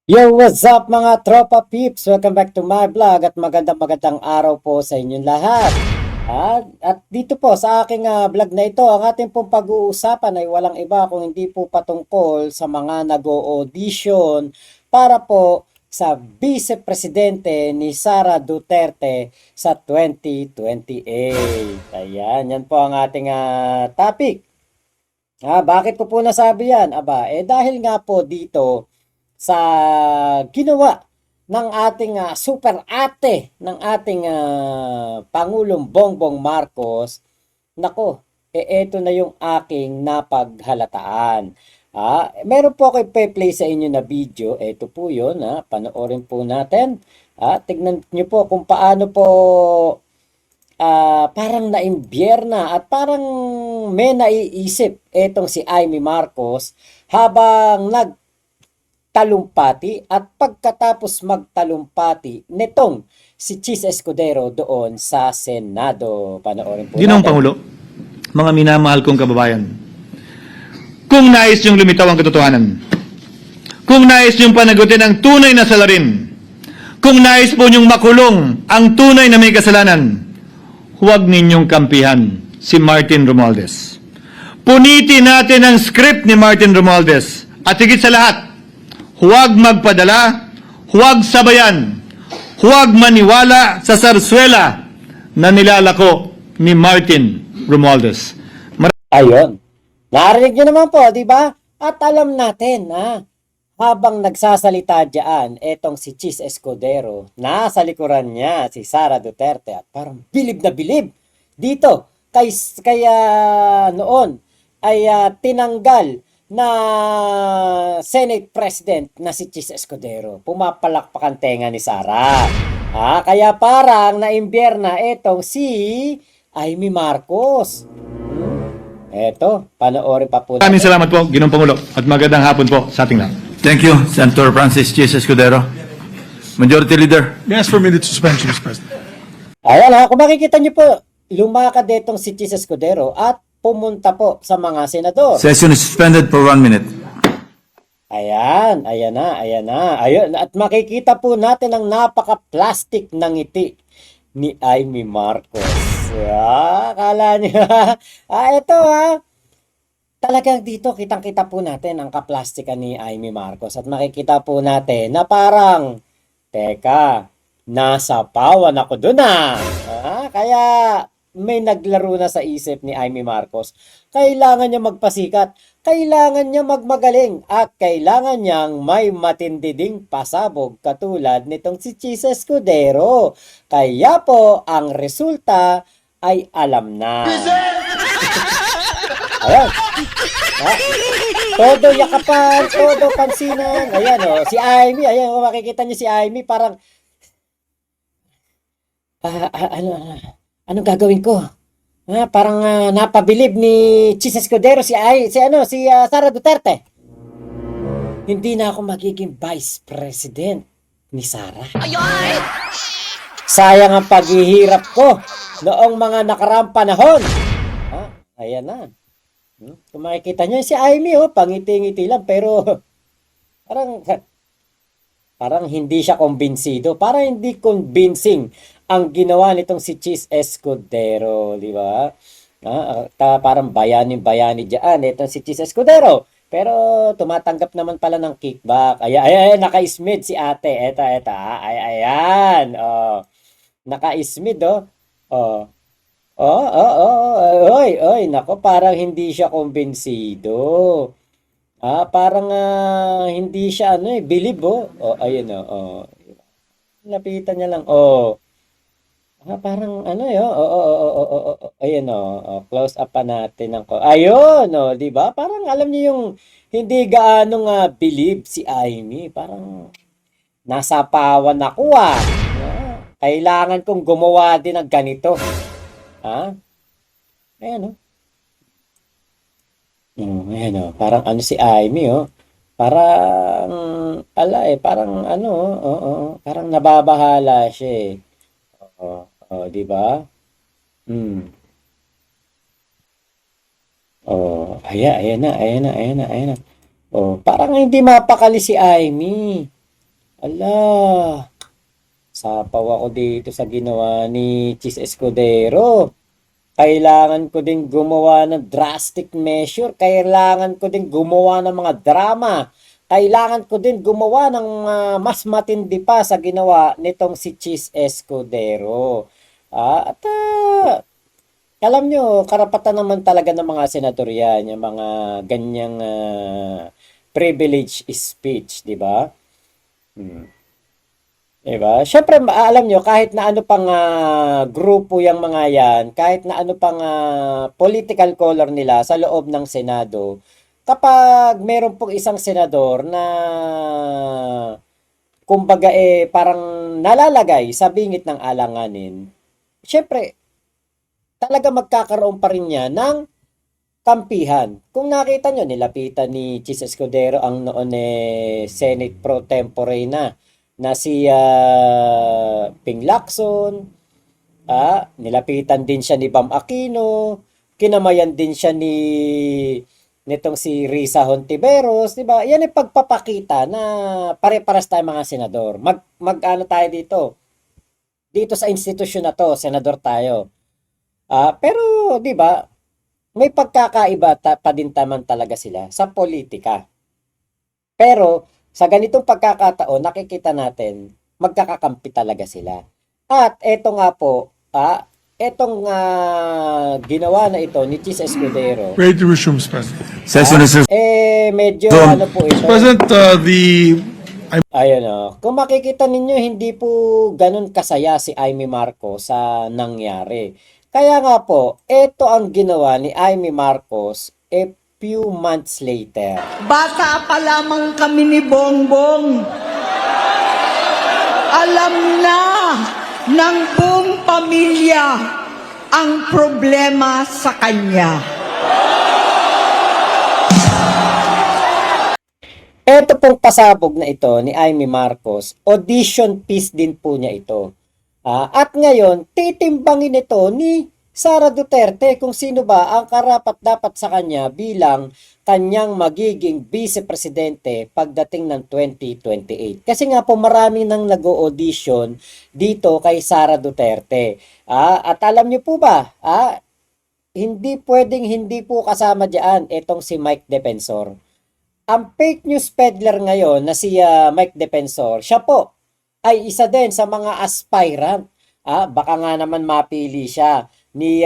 Yo, what's up mga tropa peeps? Welcome back to my vlog at magandang araw po sa inyong lahat. At dito po sa aking vlog na ito, ang ating pong pag-uusapan ay walang iba kung hindi po patungkol sa mga nag-o-audition para po sa Vice Presidente ni Sara Duterte sa 2028. Ayan, yan po ang ating topic. Bakit ko po nasabi yan? Dahil nga po dito sa ginawa ng ating super ate ng ating Pangulong Bongbong Marcos, nako, eto na yung aking napaghalataan. Meron po ako i-play sa inyo na video. Ito po yun. Panoorin po natin. Tignan nyo po kung paano po parang naimbierna at parang may naiisip etong si Amy Marcos habang nagtalumpati at pagkatapos magtalumpati nitong si Chis Escudero doon sa Senado. Panoorin po Ginoong natin. Pangulo, mga minamahal kong kababayan, kung nais niyong lumitaw ang katotohanan, kung nais niyong panagutin ang tunay na salarin, kung nais po niyong makulong ang tunay na may kasalanan, huwag ninyong kampihan si Martin Romualdez. Punitin natin ang script ni Martin Romualdez at higit sa lahat, huwag magpadala, huwag sabayan, huwag maniwala sa sarswela na nilalako ni Martin Romualdez. Ayun. Narinig nyo naman po, di ba? At alam natin, habang nagsasalita diyan, etong si Chis Escudero, nasa likuran niya si Sara Duterte at parang bilib na bilib dito. Kaya noon ay tinanggal na Senate President na si Chis Escudero. Pumapalakpak ang tenga ni Sara. Kaya parang naimbierna etong si Amy Marcos. Eto, panoorin pa po Maraming natin. salamat po, Ginoong Pangulo, at magandang hapon po sa ating lahat. Thank you, Senator Francis Chis Escudero. Majority Leader. Yes, for a minute suspension, Mr. President. Ayan kung makikita niyo po, lumakad itong si Chis Escudero at pumunta po sa mga senador. Session is suspended for 1 minute. Ayan na. Ayun, at makikita po natin ang napaka-plastic ng ngiti ni Amy Marcos. Akala niyo, ito talagang dito kitang-kita po natin ang kaplastikan ni Amy Marcos at makikita po natin na parang, teka, nasa pawan ako dun Kaya may naglaro na sa isip ni Amy Marcos. Kailangan niya magpasikat, kailangan niya magmagaling, at kailangan niyang may matindi ding pasabog katulad nitong si Chis Escudero. Kaya po, ang resulta ay alam na. Ayan. Todo yakapan, todo pansinan. Ayan si Amy, makikita niyo si Amy parang anong gagawin ko? Parang napabilib ni Chis Escudero si Sara Duterte. Hindi na ako magiging Vice President ni Sara. Sayang ang paghihirap ko noong mga nakaraang panahon. Ayan na. Kung makikita niyo si Amy, pangiti-ngiti lang pero parang hindi siya kumbinsido. Parang hindi convincing ang ginawa nitong si Chis Escudero, di ba? Parang bayani-bayani diyan itong si Chis Escudero. Pero tumatanggap naman pala ng kickback. Ayan, naka-smid si ate. Eto. Ayan. Naka-smid, Oy, nako, parang hindi siya kumbinsido. Parang hindi siya bilib, ayun, lapitan niya lang, parang ayun, close up pa natin ng ayun, di ba? Parang alam niyo yung hindi gaano bilib si Amy, parang nasa pawan ako kailangan kong gumawa din ng ganito. Ayan parang si Amy parang parang parang nababahala siya di ba? Ayan na. Parang hindi mapakali si Amy. Ala, sapaw ako dito sa ginawa ni Chis Escudero. Kailangan ko din gumawa ng drastic measure. Kailangan ko din gumawa ng mga drama. Kailangan ko din gumawa ng mas matindi pa sa ginawa nitong si Chis Escudero. At alam nyo, karapatan naman talaga ng mga senador yan, yung mga ganyang privilege speech, di ba? Diba? Siyempre, alam nyo, kahit na ano pang grupo yung mga yan, kahit na ano pang political color nila sa loob ng Senado, kapag meron pong isang senador na kumbaga parang nalalagay sa bingit ng alanganin, siyempre, talaga magkakaroon pa rin niya ng kampihan. Kung nakita nyo, nilapitan ni Chis Escudero ang noon Senate Pro Tempore na si Ping Lacson, nilapitan din siya ni Bam Aquino, kinamayan din siya nitong si Risa Hontiveros, 'di ba? Yan ay pagpapakita na pare-paras tayo mga senador. Mag-ano tayo dito? Dito sa institusyon na 'to, senador tayo. Pero 'di ba? May pagkakaiba pa din naman talaga sila sa politika. Pero sa ganitong pagkakataon, nakikita natin, magkakakampi talaga sila. At eto nga po, etong ginawa na ito ni Chis Escudero, Ready to resume, Mr. President. Session is medyo So, ano po ito. Mr. President, Ayun kung makikita ninyo, hindi po ganun kasaya si Amy Marcos sa nangyari. Kaya nga po, ito ang ginawa ni Amy Marcos few months later. Bata pa lamang kami ni Bongbong. Alam na ng buong pamilya ang problema sa kanya. Ito pong pasabog na ito ni Amy Marcos, audition piece din po niya ito. At ngayon, titimbangin ito ni Sara Duterte kung sino ba ang karapat-dapat sa kanya bilang kanyang magiging vice-presidente pagdating ng 2028. Kasi nga po marami nang nag-audition dito kay Sara Duterte. At alam niyo po ba, hindi pwedeng hindi po kasama diyan itong si Mike Defensor. Ang fake news peddler ngayon na si Mike Defensor, siya po ay isa din sa mga aspirant. Baka nga naman mapili siya ni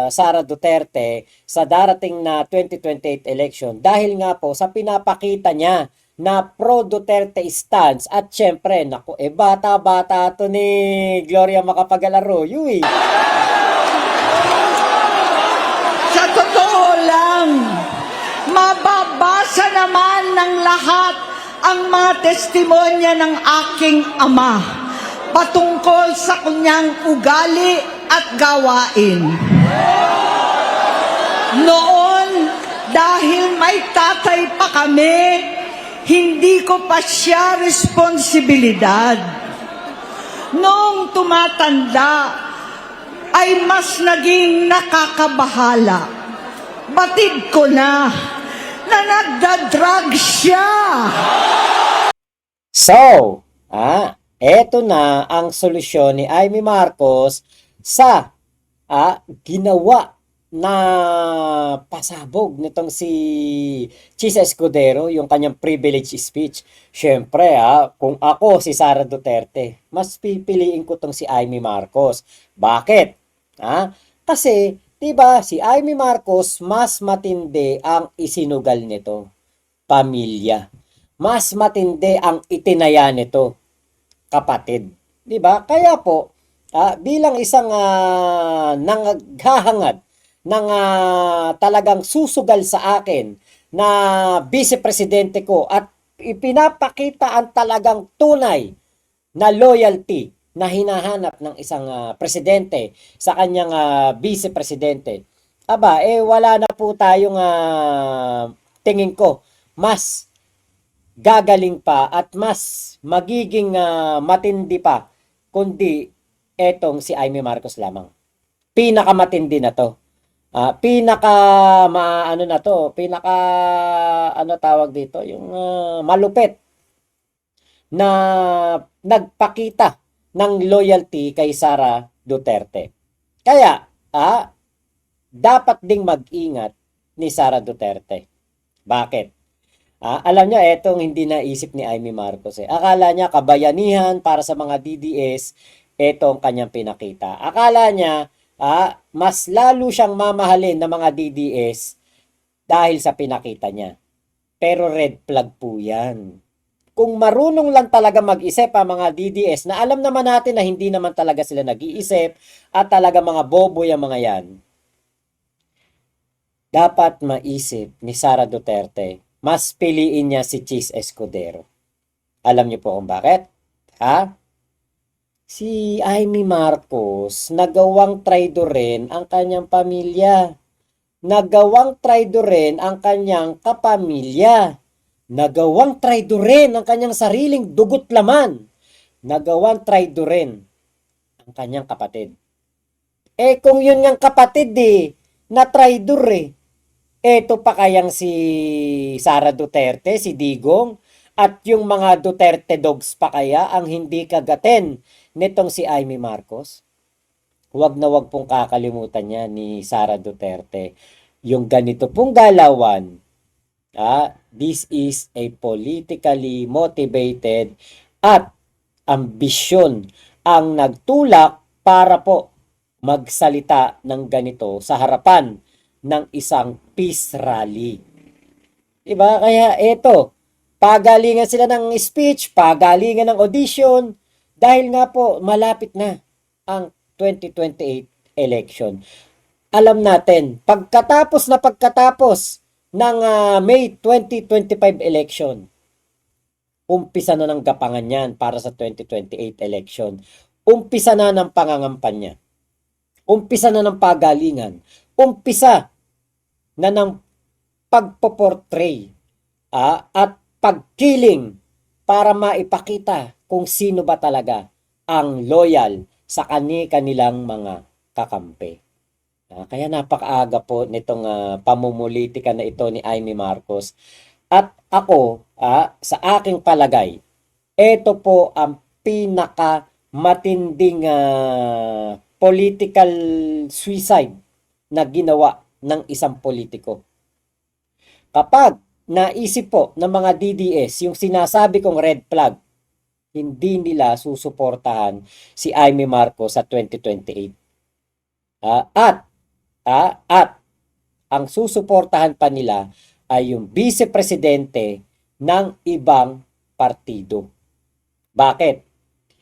Sara Duterte sa darating na 2028 election dahil nga po sa pinapakita niya na pro-Duterte stance at syempre, naku, bata-bata to ni Gloria Macapagal-Arroyo eh. Sa totoo lang, mababasa naman ng lahat ang mga testimonya ng aking ama patungkol sa kanyang ugali at gawain. Noon, dahil may tatay pa kami, hindi ko pa siya responsibilidad. Noong tumatanda, ay mas naging nakakabahala. Batid ko na nagda-drug siya. So, eto na ang solusyon ni Amy Marcos sa ginawa na pasabog nitong si Chis Escudero, yung kanyang privilege speech. Siyempre, kung ako si Sara Duterte, mas pipiliin ko tong si Amy Marcos. Bakit? Kasi, diba, si Amy Marcos, mas matindi ang isinugal nito. Pamilya. Mas matindi ang itinaya nito. Kapatid. 'Di ba? Kaya po, bilang isang nanghahangad ng talagang susugal sa akin na vice-presidente ko at ipinapakita ang talagang tunay na loyalty na hinahanap ng isang presidente sa kanyang vice-presidente. Wala na po tayong tingin ko mas gagaling pa at mas magiging matindi pa kundi etong si Amy Marcos lamang. Pinakamatindi na to. Pinaka tawag dito, yung malupit na nagpakita ng loyalty kay Sara Duterte. Kaya, dapat ding mag-ingat ni Sara Duterte. Bakit? Alam niya, etong hindi naisip ni Amy Marcos. Akala niya kabayanihan para sa mga DDS, etong kanyang pinakita. Akala niya, mas lalo siyang mamahalin ng mga DDS dahil sa pinakita niya. Pero red flag po yan. Kung marunong lang talaga mag-isip ang mga DDS, na alam naman natin na hindi naman talaga sila nag-iisip at talaga mga bobo yung mga yan, dapat maisip ni Sara Duterte, mas piliin niya si Chis Escudero. Alam niyo po kung bakit? Si Amy Marcos, nagawang traidorin ang kanyang pamilya. Nagawang traidorin ang kanyang kapamilya. Nagawang traidorin ang kanyang sariling dugot laman. Nagawang traidorin ang kanyang kapatid. Kung yun ngang kapatid na traidor eto pa kayang si Sara Duterte, si Digong, at yung mga Duterte dogs pa kaya ang hindi kagatin nitong si Amy Marcos? Huwag na huwag pong kakalimutan niya ni Sara Duterte. Yung ganito pong galawan, this is a politically motivated at ambisyon ang nagtulak para po magsalita ng ganito sa harapan ng isang peace rally. Diba? Kaya eto, pagalingan sila ng speech, pagalingan ng audition, dahil nga po malapit na ang 2028 election. Alam natin, pagkatapos ng May 2025 election, umpisa na ng gapangan yan para sa 2028 election. Umpisa na ng pangangampanya. Umpisa na ng pagalingan. Umpisa na ng pagpoportray at pagkiling para maipakita kung sino ba talaga ang loyal sa kanilang mga kakampi. Kaya napakaaga po nitong pamumulitika na ito ni Amy Marcos. At ako, sa aking palagay, ito po ang pinakamatinding political suicide na ginawa ng isang politiko. Kapag naisip po ng mga DDS yung sinasabi kong red flag, hindi nila susuportahan si Amy Marcos sa 2028. At ang susuportahan pa nila ay yung vice-presidente ng ibang partido. Bakit?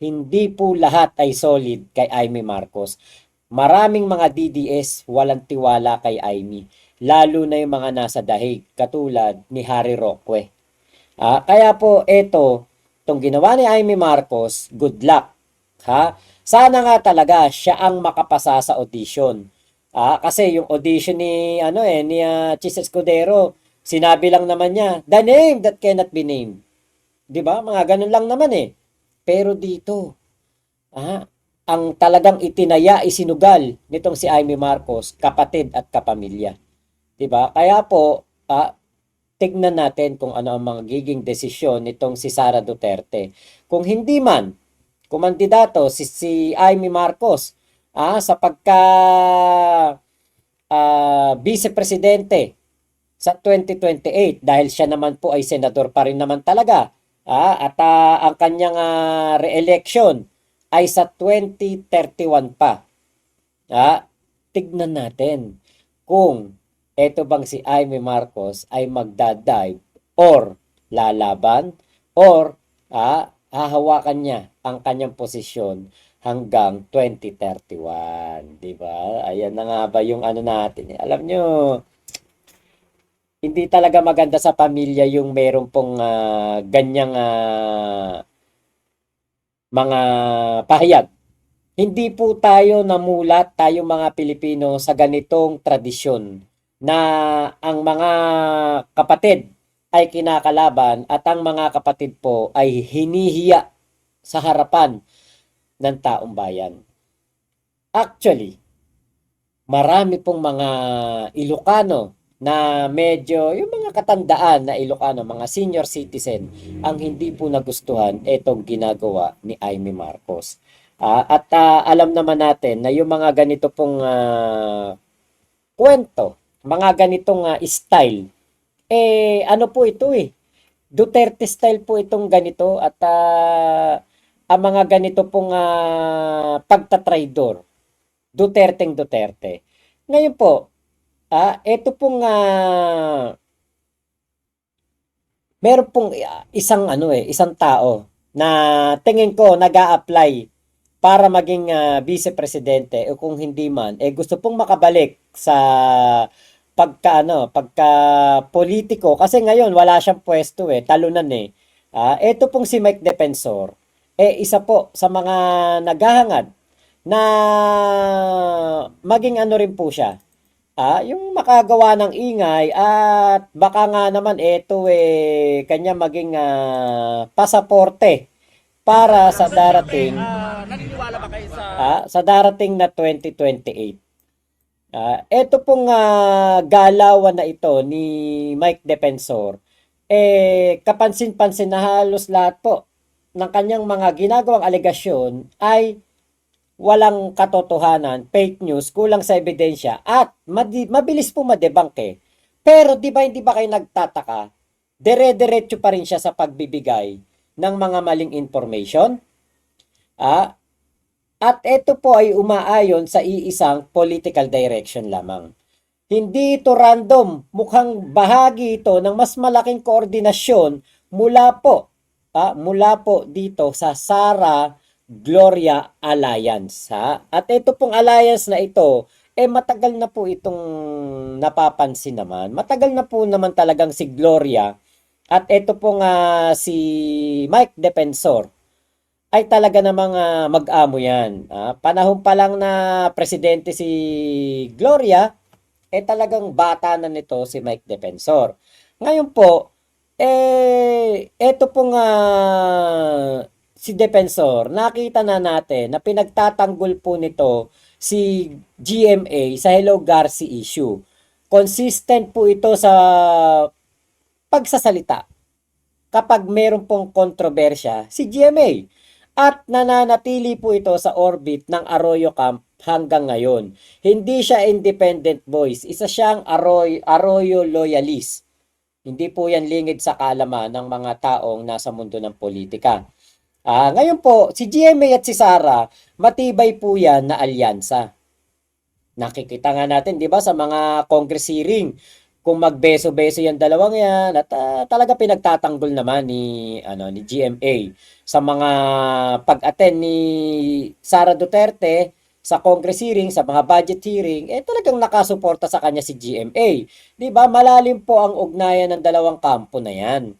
Hindi po lahat ay solid kay Amy Marcos. Maraming mga DDS walang tiwala kay Amy. Lalo na yung mga nasa dahig, katulad ni Harry Roque. Kaya po itong ginawa ni Amy Marcos, good luck. Sana nga talaga siya ang makapasa sa audition. Kasi yung audition ni Chis Escudero, sinabi lang naman niya, the name that cannot be named. 'Di ba? Mga ganun lang naman Pero dito, ang talagang itinaya, isinugal nitong si Amy Marcos, kapatid at kapamilya. 'Di ba? Kaya po, tignan natin kung ano ang magiging desisyon nitong si Sara Duterte. Kung hindi man kumandidato si Amy Marcos sa pagka vice-presidente sa 2028, dahil siya naman po ay senador pa rin naman talaga, at ang kanyang re-election ay sa 2031 pa. Tignan natin kung eto bang si Amy Marcos ay magdadive or lalaban or hahawakan niya ang kanyang posisyon hanggang 2031, di ba? Ayan na nga ba yung natin. Alam nyo, hindi talaga maganda sa pamilya yung meron pong ganyang mga pahayag. Hindi po tayo namulat, tayo mga Pilipino, sa ganitong tradisyon na ang mga kapatid ay kinakalaban at ang mga kapatid po ay hinihiya sa harapan ng taong bayan. Actually, marami pong mga Ilocano na medyo yung mga katandaan na Ilocano, mga senior citizen, ang hindi po nagustuhan itong ginagawa ni Amy Marcos. At alam naman natin na yung mga ganito pong kwento, mga ganitong style, ano po ito Duterte style po itong ganito at ang mga ganito pong pagtatraidor, Duterte. Ngayon po, ito pong meron pong isang tao na tingin ko nag-a-apply para maging vice presidente o kung hindi man gusto pong makabalik sa pagka politiko kasi ngayon wala siyang pwesto talunan ito pong si Mike Defensor isa po sa mga naghahangad na maging rin po siya. Yung makagawa ng ingay at baka nga naman ito kanya maging pasaporte para sa darating sa darating na 2028. Ito pong galawan na ito ni Mike Defensor kapansin-pansin na halos lahat po ng kanyang mga ginagawang alegasyon ay walang katotohanan, fake news, kulang sa ebidensya at mabilis po madebunk Pero di ba hindi ba kayo nagtataka? Dire-diretso pa rin siya sa pagbibigay ng mga maling information? At ito po ay umaayon sa iisang political direction lamang. Hindi ito random, mukhang bahagi ito ng mas malaking koordinasyon mula po dito sa Sara Gloria Alliance. At ito pong alliance na ito, matagal na po itong napapansin naman. Matagal na po naman talagang si Gloria at ito pong si Mike Defensor ay talaga namang mag-amo yan. Panahon pa lang na presidente si Gloria, talagang bata na nito si Mike Defensor. Ngayon po, ito pong si Defensor, nakita na natin na pinagtatanggol po nito si GMA sa Hello Garci issue. Consistent po ito sa pagsasalita kapag meron pong kontrobersya si GMA. At nananatili po ito sa orbit ng Arroyo Camp hanggang ngayon. Hindi siya independent voice. Isa siyang Arroyo loyalist. Hindi po yan lingid sa kaalaman ng mga taong nasa mundo ng politika. Ngayon po, si GMA at si Sara, matibay po yan na alyansa. Nakikita nga natin, di ba, sa mga Congress hearing, kung magbeso-beso yung dalawang yan, at talaga pinagtatanggol naman ni GMA sa mga pag-attend ni Sara Duterte sa Congress hearing, sa mga budget hearing, talagang nakasuporta sa kanya si GMA. Di ba, malalim po ang ugnayan ng dalawang kampo na yan.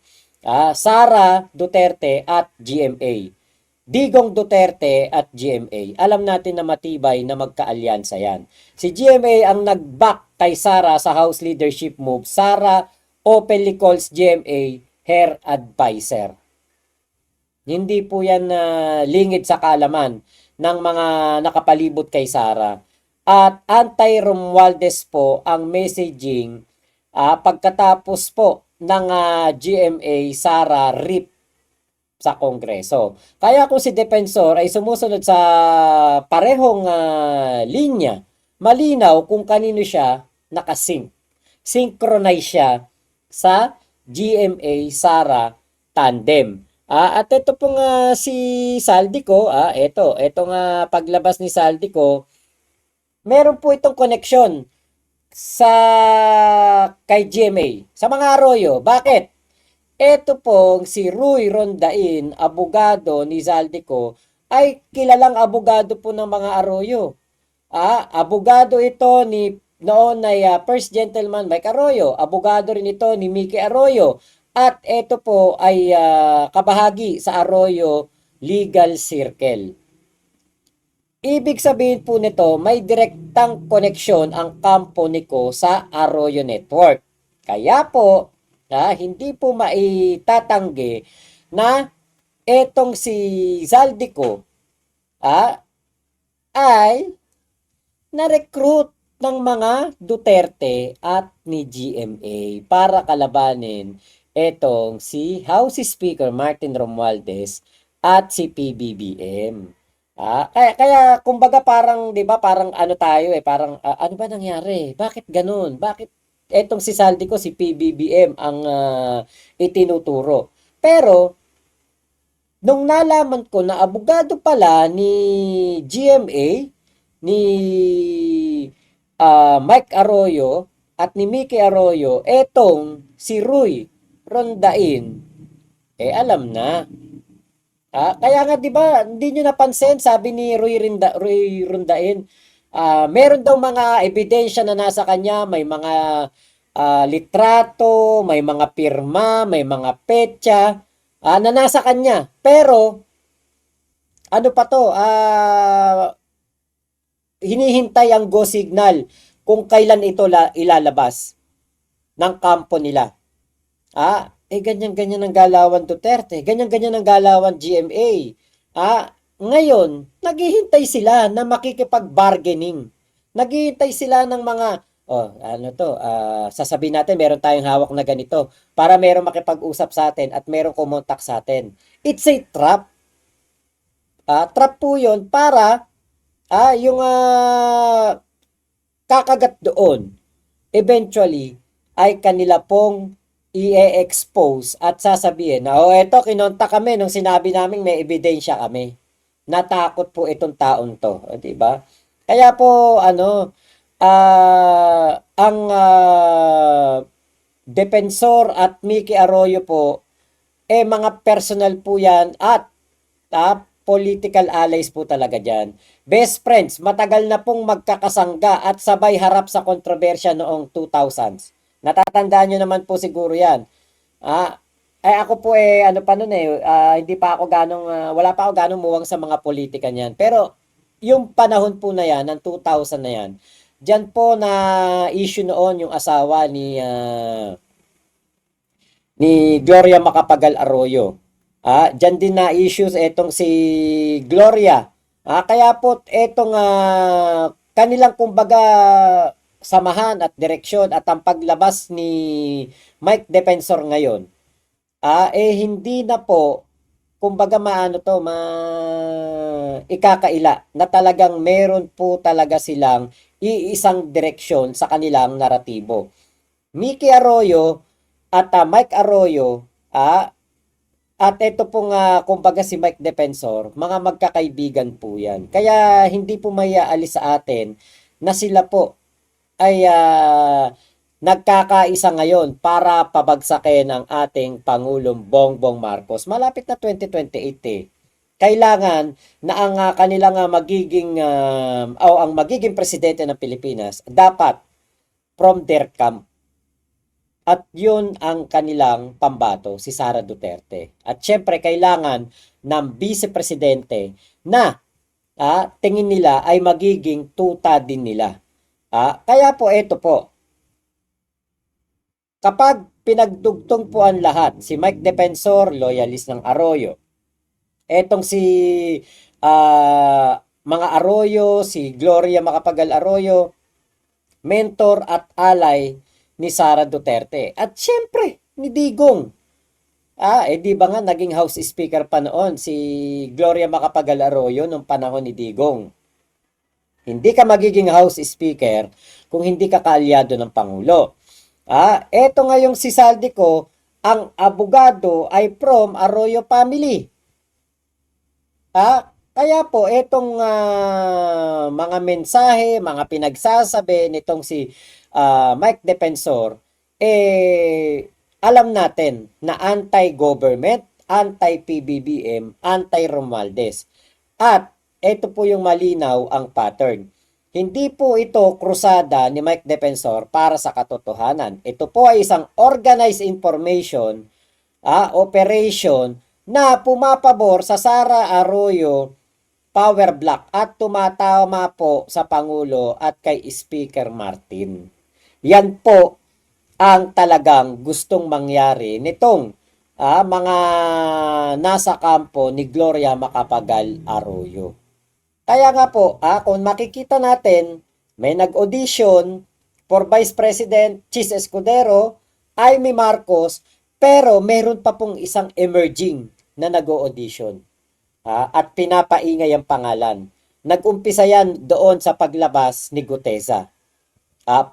Sara Duterte at GMA. Digong Duterte at GMA. Alam natin na matibay na magkaalyansa yan. Si GMA ang nag-back kay Sara sa House leadership move. Sara openly calls GMA her advisor. Hindi po yan lingid sa kaalaman ng mga nakapalibot kay Sara. At anti-Romualdez po ang messaging pagkatapos po ng GMA Sara RIP sa Kongreso. Kaya kung si Defensor ay sumusunod sa parehong linya, malinaw kung kanino siya nakasync. Synchronize siya sa GMA Sara tandem. At ito pong si Saldico, ito nga paglabas ni Saldico, meron po itong connection sa kay GMA, sa mga Arroyo. Bakit? Ito pong si Ruy Rondain, abogado ni Zaldico, ay kilalang abogado po ng mga Arroyo. Abogado ito ni noon ay First Gentleman Mike Arroyo. Abogado rin ito ni Mickey Arroyo. At ito po ay kabahagi sa Arroyo Legal Circle. Ibig sabihin po nito, may direktang koneksyon ang kampo ni Ko sa Arroyo Network. Kaya po, hindi po maitatanggi na etong si Zaldico ay na-recruit ng mga Duterte at ni GMA para kalabanin etong si House Speaker Martin Romualdez at si PBBM. Kaya kumbaga parang 'di ba parang ano tayo parang ano ba nangyari? Bakit ganun? Bakit etong si Saldi ko si PBBM ang itinuturo? Pero nung nalaman ko na abogado pala ni GMA, ni Mike Arroyo at ni Mickey Arroyo, etong si Roy Rondain, alam na. Kaya nga 'di ba, hindi niyo napansin, sabi ni Roy Rondain, meron daw mga ebidensya na nasa kanya, may mga litrato, may mga pirma, may mga petsa na nasa kanya. Pero ano pa to? Hinihintay ang go signal kung kailan ito ilalabas ng kampo nila. Ganyan-ganyan ang galawan Duterte, ganyan-ganyan ang galawan GMA. Ngayon, naghihintay sila na makikipag-bargaining. Naghihintay sila ng mga, sasabihin natin meron tayong hawak na ganito para meron makipag-usap sa atin at meron kumontak sa atin. It's a trap. Trap po yun para yung kakagat doon, eventually, ay kanila pong i-expose at sasabihin na, eto, kinontak kami nung sinabi namin may ebidensya kami. Natakot po itong taon to. Diba? Kaya po, ang Defensor at Mickey Arroyo po, mga personal po yan at political allies po talaga dyan. Best friends, matagal na pong magkakasangga at sabay harap sa kontrobersya noong 2000s. Natatandaan nyo naman po siguro yan. Ako po hindi pa ako wala pa ako ganong muwang sa mga politika niyan. Pero yung panahon po na yan, ng 2000 na yan, dyan po na issue noon yung asawa ni Gloria Macapagal Arroyo. Dyan din na issues etong si Gloria. Kaya po etong kanilang kumbaga samahan at direksyon at ang paglabas ni Mike Defensor ngayon, hindi na po kumbaga ikakaila na talagang meron po talaga silang iisang direksyon sa kanilang naratibo. Mickey Arroyo at Mike Arroyo, at ito pong kumbaga si Mike Defensor, mga magkakaibigan po yan. Kaya hindi po maiaalis sa atin na sila po ay nagkakaisa ngayon para pabagsakin ang ating Pangulong Bongbong Marcos. Malapit na 2028 Kailangan na ang kanilang magiging ang magiging presidente ng Pilipinas dapat from their camp. At yun ang kanilang pambato, si Sara Duterte. At syempre, kailangan ng vice-presidente na tingin nila ay magiging tuta din nila. Kaya po, ito po. Kapag pinagdugtong po ang lahat, si Mike Defensor, loyalist ng Arroyo. Etong si mga Arroyo, si Gloria Macapagal Arroyo, mentor at ally ni Sara Duterte. At syempre, ni Digong. Di ba nga naging House Speaker pa noon si Gloria Macapagal Arroyo nung panahon ni Digong. Hindi ka magiging House Speaker kung hindi ka kaalyado ng Pangulo. Eto nga yung si Saldi ko, ang abogado ay from Arroyo family. Kaya po, etong mga mensahe, mga pinagsasabi nitong si Mike Defensor, alam natin na anti-government, anti-PBBM, anti-Romualdez. At ito po yung malinaw ang pattern. Hindi po ito krusada ni Mike Defensor para sa katotohanan. Ito po ay isang organized information, operation na pumapabor sa Sara Arroyo power block at tumatama po sa Pangulo at kay Speaker Martin. Yan po ang talagang gustong mangyari nitong mga nasa kampo ni Gloria Macapagal Arroyo. Kaya nga po, kung makikita natin may nag-audition for Vice President Chis Escudero, Amy Marcos, pero meron pa pong isang emerging na nag-audition. At pinapaingay ang pangalan. Nag-umpisa yan doon sa paglabas ni Guteza.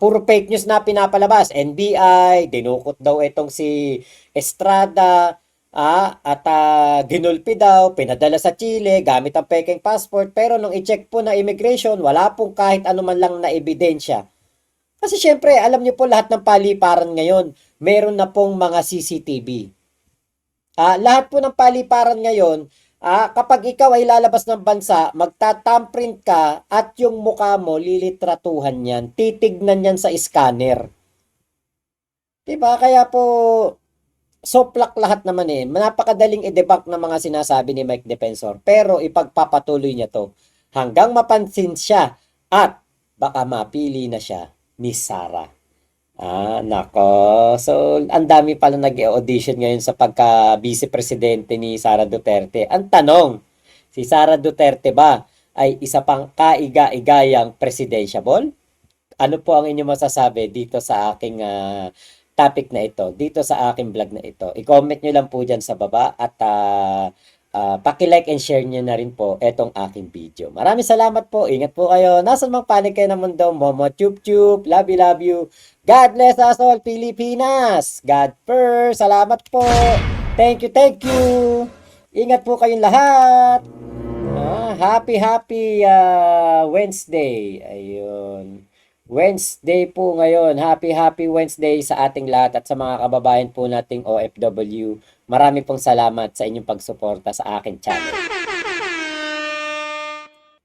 Puro fake news na pinapalabas. NBI, dinukot daw itong si Estrada, at ginulpi daw, pinadala sa Chile, gamit ang peking passport, pero nung i-check po na immigration, wala pong kahit anuman lang na ebidensya. Kasi syempre, alam niyo po lahat ng paliparan ngayon, meron na pong mga CCTV. Lahat po ng paliparan ngayon, kapag ikaw ay lalabas ng bansa, magtatamprint ka at yung mukha mo, lilitratuhan yan, titignan yan sa scanner. Diba? Kaya po, soplak lahat naman eh. Napakadaling i-debunk ng mga sinasabi ni Mike Defensor. Pero ipagpapatuloy niya to hanggang mapansin siya at baka mapili na siya ni Sara. Nako. So, ang dami pala nag-audition ngayon sa pagka-vice presidente ni Sara Duterte. Ang tanong, si Sara Duterte ba ay isa pang kaiga-igayang presidentiable? Ano po ang inyong masasabi dito sa aking topic na ito, dito sa aking vlog na ito? I-comment nyo lang po dyan sa baba at paki-like and share nyo na rin po etong aking video. Maraming salamat po. Ingat po kayo. Nasaan mang panig kayo ng mundo. Momo chup chup. Love you, love you. God bless us all, Pilipinas. God first. Salamat po. Thank you, thank you. Ingat po kayong lahat. Happy Wednesday. Ayun. Wednesday po ngayon. Happy Wednesday sa ating lahat at sa mga kababayan po nating OFW. Marami pong salamat sa inyong pagsuporta sa aking channel.